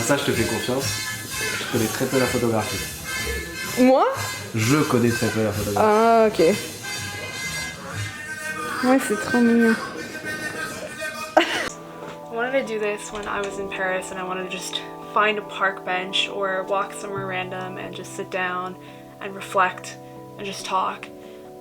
Ça, je te fais confiance. Je connais très peu la photographie. Moi? Je connais très peu la photographie. Ah, ok. Ouais, c'est trop mignon. I wanted to do this when I was in Paris, and I wanted to just find a park bench or walk somewhere random and just sit down and reflect and just talk.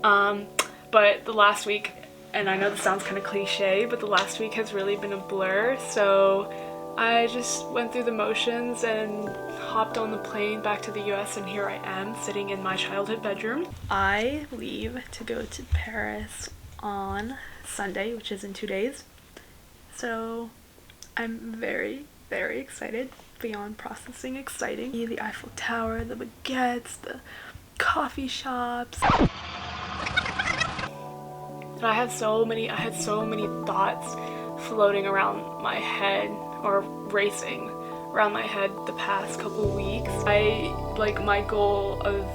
But the last week, and I know this sounds kind of cliche, but the last week has really been a blur, so I just went through the motions and hopped on the plane back to the US, and here I am sitting in my childhood bedroom. I leave to go to Paris on Sunday, which is in 2 days. So I'm very, very excited, beyond processing exciting. The Eiffel Tower, the baguettes, the coffee shops. And I had so many thoughts floating around my head, or racing around my head the past couple weeks. My goal of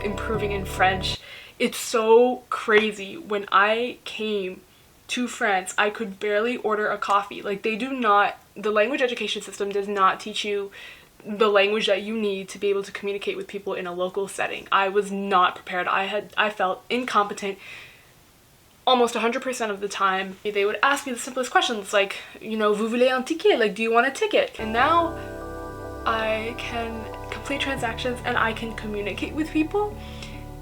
improving in French, it's so crazy. When I came to France, I could barely order a coffee. Like, the language education system does not teach you the language that you need to be able to communicate with people in a local setting. I was not prepared. I felt incompetent almost 100% of the time. They would ask me the simplest questions, like, vous voulez un ticket? Like, do you want a ticket? And now I can complete transactions and I can communicate with people.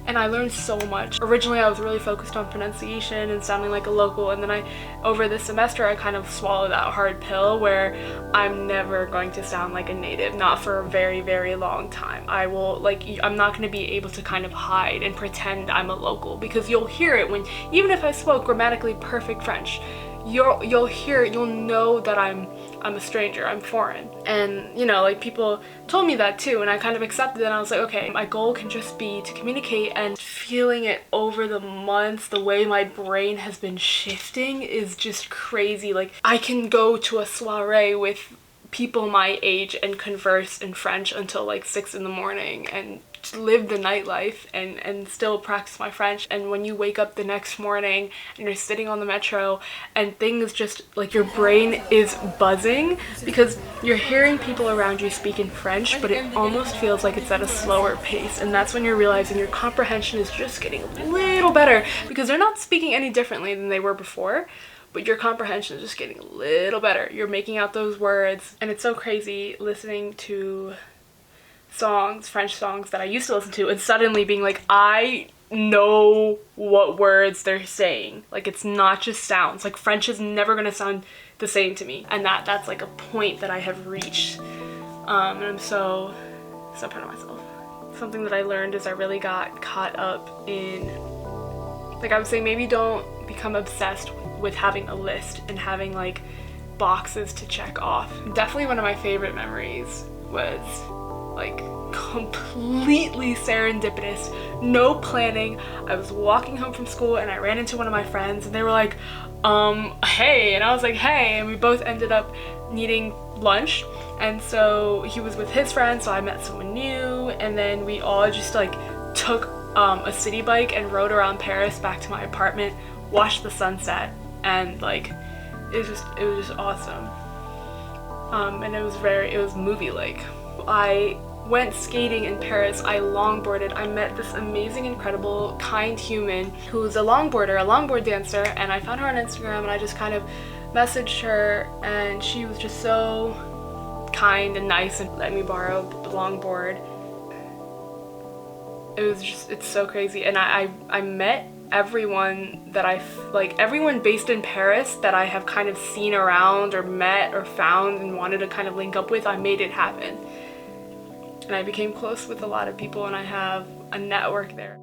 And I learned so much. Originally, I was really focused on pronunciation and sounding like a local, and then over this semester, I kind of swallowed that hard pill where I'm never going to sound like a native, not for a very, very long time. I'm not gonna be able to kind of hide and pretend I'm a local, because you'll hear it even if I spoke grammatically perfect French, you'll know that I'm a stranger, I'm foreign. And people told me that too, and I kind of accepted it, and I was like, okay, my goal can just be to communicate. And feeling it over the months, the way my brain has been shifting is just crazy. Like, I can go to a soiree with people my age and converse in French until like 6 in the morning and live the nightlife and still practice my French. And when you wake up the next morning and you're sitting on the metro and things just like, your brain is buzzing because you're hearing people around you speak in French, but it almost feels like it's at a slower pace. And that's when you're realizing your comprehension is just getting a little better, because they're not speaking any differently than they were before, but your comprehension is just getting a little better. You're making out those words, and it's so crazy listening to songs, French songs that I used to listen to, and suddenly being like, I know what words they're saying. Like, it's not just sounds. Like, French is never gonna sound the same to me, and that's like a point that I have reached, and I'm so proud of myself. Something that I learned is I really got caught up in, like, I would say, maybe don't become obsessed with having a list and having like boxes to check off. Definitely one of my favorite memories was like completely serendipitous, no planning. I was walking home from school and I ran into one of my friends, and they were like, hey, and I was like, hey, and we both ended up needing lunch. And so he was with his friends, so I met someone new, and then we all just like took a city bike and rode around Paris back to my apartment, watched the sunset, and like it was just awesome. And it was movie-like. I went skating in Paris, I longboarded, I met this amazing, incredible, kind human who's a longboard dancer, and I found her on Instagram, and I just kind of messaged her, and she was just so kind and nice and let me borrow the longboard. It's so crazy. And I met everyone that everyone based in Paris that I have kind of seen around or met or found and wanted to kind of link up with. I made it happen. And I became close with a lot of people, and I have a network there.